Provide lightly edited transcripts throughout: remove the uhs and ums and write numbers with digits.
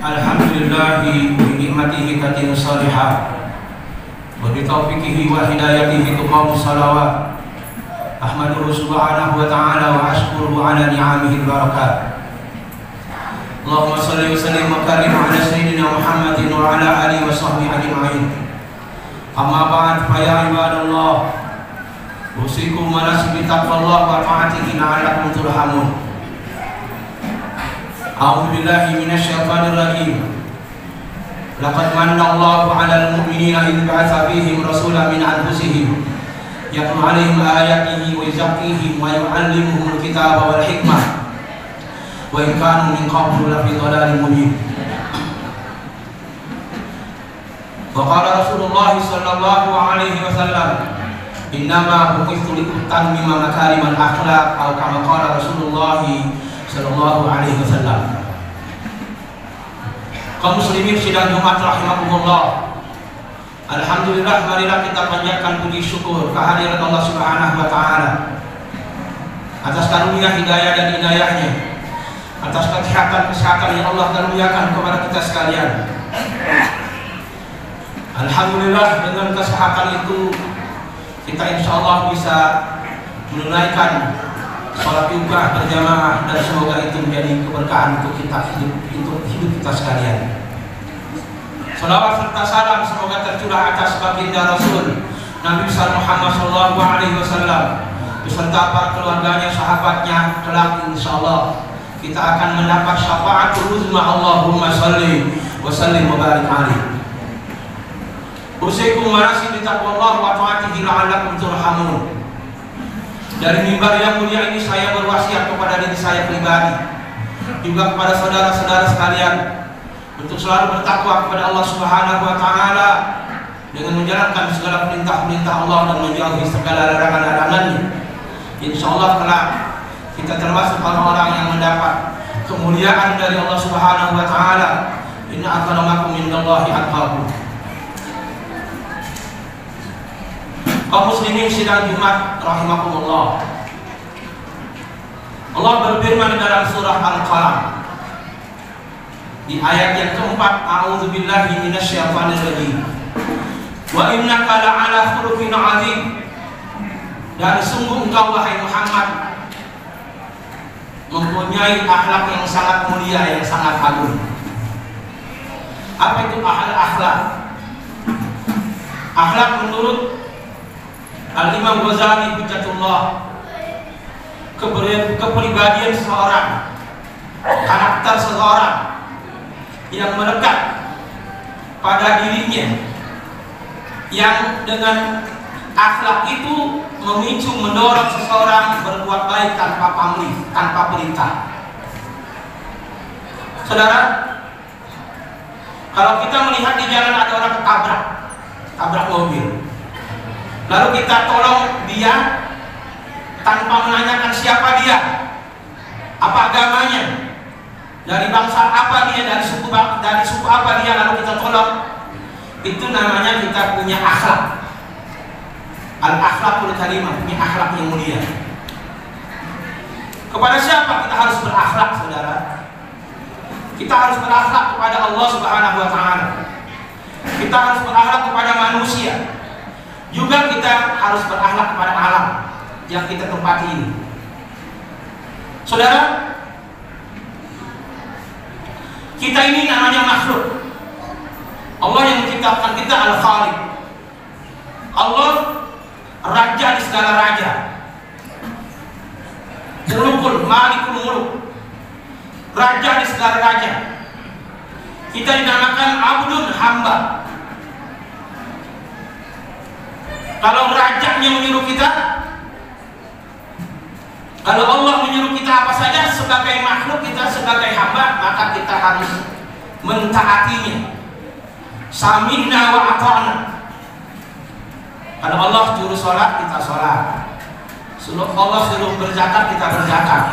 Alhamdulillahi bi ni'matihi tatimmu shalihat wa bi taufiqihi wa hidayatihi tuqamu salawat. Ahmaduhu subhanahu wa ta'ala wa ashkuruhu ala ni'amihi barakat. Allahumma salli wa sallim wa karim ala sayyidina Muhammadin wa ala alihi wa sahbihi ajma'in. Amma ba'd, fa ya ibadallah, usikum wa nafsi bi taqwallah wa ta'atihi la'allakum turhamun. A'udzu billahi minasy syaithanir rajim. Laqad manna Allahu 'alal mu'minina idz ba'atsa fihim rasulan min anfusihim yatlu 'alaihim ayatihi wa yuzakkihim wa yu'allimuhumul kitaba wal hikmah wa in kanu min qablu lafi dhalalin mubin. Wa qala Rasulullah sallallahu alaihi wasallam, innama bu'ithtu liutammima makarimal akhlaq, atau kama qala Rasulullah sallallahu alaihi wasallam. Kaum muslimin sidang Jumat rahimakumullah. Alhamdulillah, marilah kita panjatkan puji syukur kehadirat Allah Subhanahu wa taala atas karunia hidayah dan hidayahnya, atas kesehatan yang Allah karuniakan kepada kita sekalian. Alhamdulillah, dengan kesehatan itu kita insyaallah bisa menunaikan sholat Jumat berjamaah, dan semoga itu menjadi keberkahan untuk hidup kita sekalian. Salawat serta salam semoga tercurah atas baginda Rasul Nabi besar Muhammad sallallahu alaihi wasallam beserta para keluarganya, sahabatnya. Kelak insyaallah kita akan mendapat syafaatul uzma. Allahumma shalli wa sallim wa barik alaihi. Usikum wa nafsi bi taqwallah wa ta'atihi la'allakum turhamun. Dari mimbar yang mulia ini saya berwasiat kepada diri saya pribadi, juga kepada saudara-saudara sekalian, untuk selalu bertakwa kepada Allah Subhanahu wa taala dengan menjalankan segala perintah-perintah Allah dan menjauhi segala larangan-larangannya. Insyaallah kelak kita termasuk orang-orang yang mendapat kemuliaan dari Allah Subhanahu wa taala. Inna akramakum indallahi atqakum. Kaum muslimin sidang Jumat rahimakumullah. Allah berfirman dalam surah Al-Qalam di ayat yang keempat, a'udzu billahi minasyaitonir rajim. Wa innaka la'ala khuluqin 'adzim. Dan sungguh engkau wahai Muhammad mempunyai akhlak yang sangat mulia, yang sangat agung. Apa itu akhlak? Akhlak menurut Al-Imam Ghazali Hujjatullah, kepribadian seseorang, karakter seseorang yang melekat pada dirinya, yang dengan akhlak itu memicu, mendorong seseorang berbuat baik tanpa pamrih, tanpa perintah. Saudara, kalau kita melihat di jalan ada orang tabrak mobil, lalu kita tolong dia tanpa menanyakan siapa dia, apa agamanya, dari bangsa apa dia, dari suku apa dia, lalu kita tolong. Itu namanya kita punya akhlak. Al-akhlaqul karimah, punya akhlak yang mulia. Kepada siapa kita harus berakhlak, saudara? Kita harus berakhlak kepada Allah Subhanahu wa taala. Kita harus berakhlak kepada manusia. Juga kita harus berakhlak kepada alam yang kita tempati ini. Saudara, kita ini namanya makhluk. Allah yang menciptakan kita Al-Khaliq. Allah raja di segala raja, Mulukul Malikul Muluk, raja di segala raja. Kita dinamakan abdun, hamba. Kalau rajanya menyuruh kita, kalau Allah menyuruh kita apa saja sebagai makhluk, kita sebagai hamba, maka kita harus mentaatinya. Sami'na wa ata'na. Kalau Allah suruh sholat, kita sholat. Allah suruh berzakat, kita berzakat.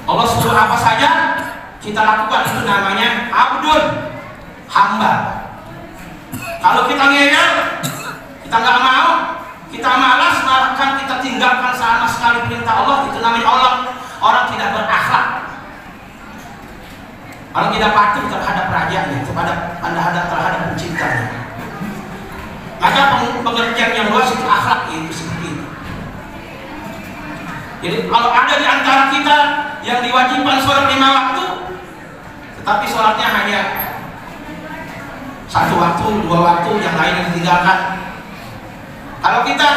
Allah suruh apa saja kita lakukan, itu namanya abdun, hamba. Kalau kita ngeyel, kita nggak mau, kita malas, bahkan kita tinggalkan sama sekali perintah Allah, itu namanya orang tidak berakhlak. Kalau tidak patuh terhadap rajanya, terhadap penciptanya. Maka pengertian yang luas itu akhlak itu seperti itu. Jadi kalau ada di antara kita yang diwajibkan sholat 5 waktu, tetapi sholatnya hanya 1 waktu, 2 waktu, yang lain yang ditinggalkan. Kalau kita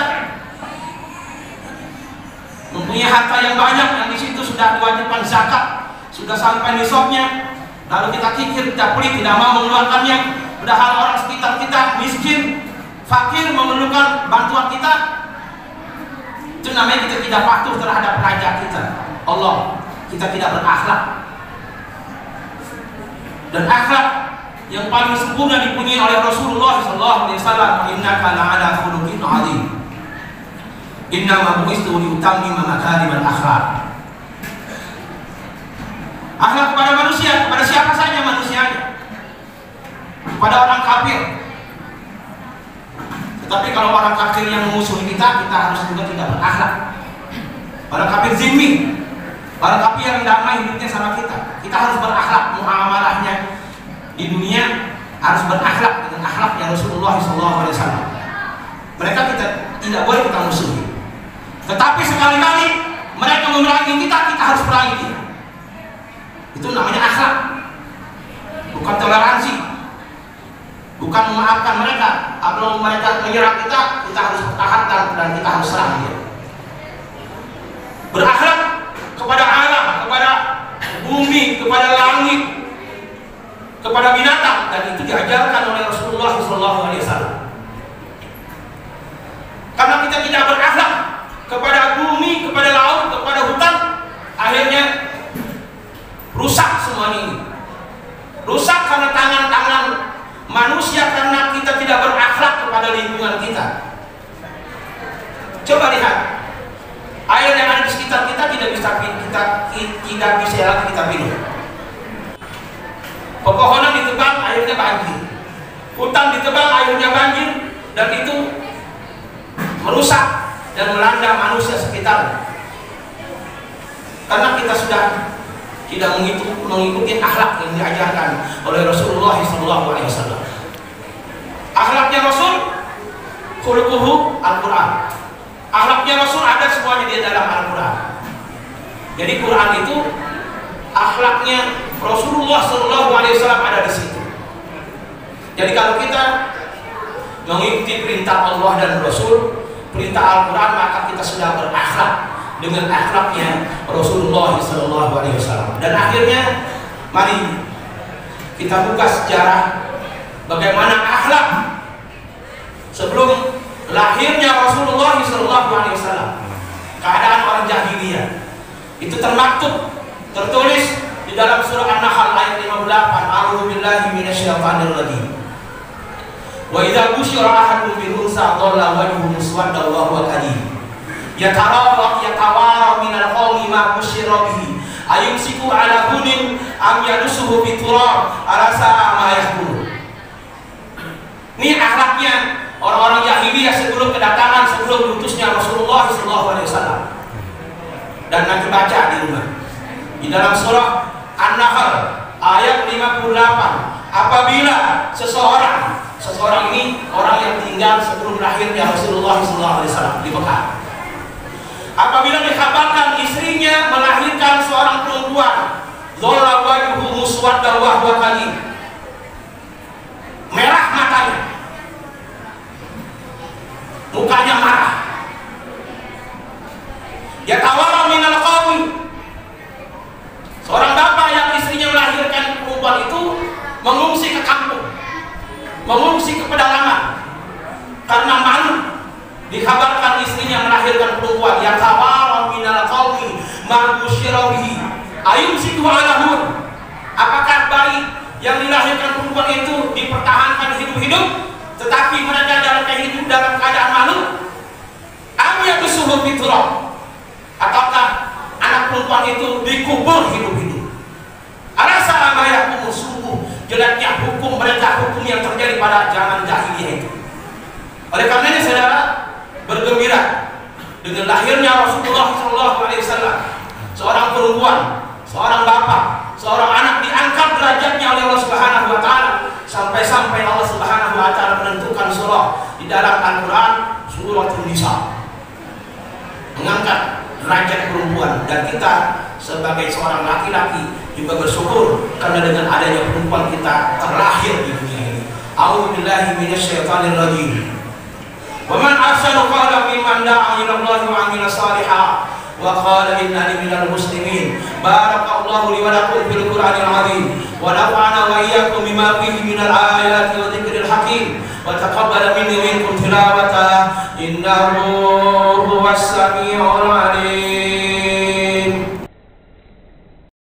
mempunyai harta yang banyak, yang di situ sudah diwajibkan zakat, sudah sampai nisabnya, lalu kita kikir, tidak pelit, tidak mau mengeluarkannya, padahal orang sekitar kita miskin, fakir, memerlukan bantuan kita, itu namanya kita tidak patuh terhadap raja kita, Allah. Kita tidak berakhlak. Dan akhlak yang paling sempurna dipunyai oleh Rasulullah SAW. Innaka la'ala khuluqin 'adzim. Innama bu'istu liutammima makarimal akhlaq. Akhlak kepada manusia, kepada siapa saja manusianya, kepada orang kafir. Tetapi kalau orang kafir yang memusuhi kita, kita harus juga tidak berakhlak. Orang kafir zimmi, orang kafir yang damai hidupnya sama kita, kita harus berakhlak. Muamalahnya di dunia harus berakhlak dengan akhlaknya Rasulullah SAW. Mereka kita tidak boleh kita musuhi. Tetapi sekali-kali mereka memerangi kita, kita harus perangi dia. Itu namanya akhlak, bukan toleransi, bukan memaafkan mereka. Kalau mereka menyerang kita, kita harus pertahankan dan kita harus serang dia. Berakhlak kepada alam, kepada bumi, kepada langit, kepada binatang, dan itu diajarkan oleh Rasulullah SAW. Karena kita tidak berakhlak kepada bumi, kepada laut, kepada hutan, akhirnya rusak semuanya ini. Rusak karena tangan-tangan manusia, karena kita tidak berakhlak kepada lingkungan kita. Coba lihat, air yang ada di sekitar kita tidak bisa lagi kita minum. Pepohonan ditebang, airnya banjir. Hutan ditebang, airnya banjir, dan itu merusak dan melanda manusia sekitar. Karena kita sudah tidak mengikuti akhlak yang diajarkan oleh Rasulullah SAW. Akhlaknya Rasul, khuluquhu Al-Quran. Akhlaknya Rasul ada semuanya di dalam Al-Quran. Jadi Quran itu akhlaknya Rasulullah SAW ada di situ. Jadi kalau kita mengikuti perintah Allah dan Rasul, perintah Al-Quran, maka kita sudah berakhlak dengan akhlaknya Rasulullah SAW. Dan akhirnya mari kita buka sejarah bagaimana akhlak sebelum lahirnya Rasulullah SAW. Keadaan orang jahiliyah itu tertulis di dalam surah An-Nahl ayat 58. A'udzu billahi minasyaitonir rajim. Wa idza busyira ahadun bil unsa dhalla wajhuhu muswaddan wa huwa kadhib. Yatawara minal qawmi ma busyira bihi ayumsiku ala hunin am yadusuhu biturab ala sa'a ma yahkum. Ini akhlaknya orang-orang jahiliyah sebelum kedatangan, sebelum diutusnya Rasulullah SAW. Dan nanti baca di rumah di dalam surah An-Nahl ayat 58. Apabila seseorang ini orang yang tinggal sebelum lahirnya Rasulullah SAW di Mekah, apabila dikabarkan istrinya melahirkan seorang perempuan, dhalla wajhuhu muswaddan wa huwa kadhib, merah matanya, mukanya marah. Yatawara minal qawmi, seorang bapak yang istrinya melahirkan perempuan itu mengungsi ke kampung, mengungsi ke pedalaman karena malu. Dikabarkan istrinya melahirkan perempuan. Yatawara minal qawmi ma busyira bihi ayumsiku ala hun. Apakah bayi yang dilahirkan perempuan itu dipertahankan hidup-hidup, tetapi mereka dalam keadaan malu? Am yadusuhu biturab, ataukah anak perempuan itu dikubur hidup-hidup? Alasa ma yahkum, sungguh jeleknya hukum mereka, hukum yang terjadi pada zaman jahiliyah itu. Oleh karenanya saudara, bergembira dengan lahirnya Rasulullah SAW. Seorang perempuan, seorang bapak, seorang anak diangkat derajatnya oleh Allah Subhanahu wa taala, sampai-sampai Allah Subhanahu wa taala menentukan surah di dalam Al-Qur'an, suratul Nisa, mengangkat derajat perempuan. Dan kita sebagai seorang laki-laki juga bersyukur karena dengan adanya perempuan kita terlahir di dunia ini. A'udzubillahi minasyaitonir rajim. Wa man ahsanu qawlan mimman da'a ila Allah wa 'amila shalihan wa qala innani minal muslimin. Barakallahu li wa lakum fil Qur'anil 'azim wa nafa'ana wa iyyakum bima fihi minal ayati wa dzikril hakim wa taqabbala minni wa minkum tilawata innahu huwas samiul 'alim.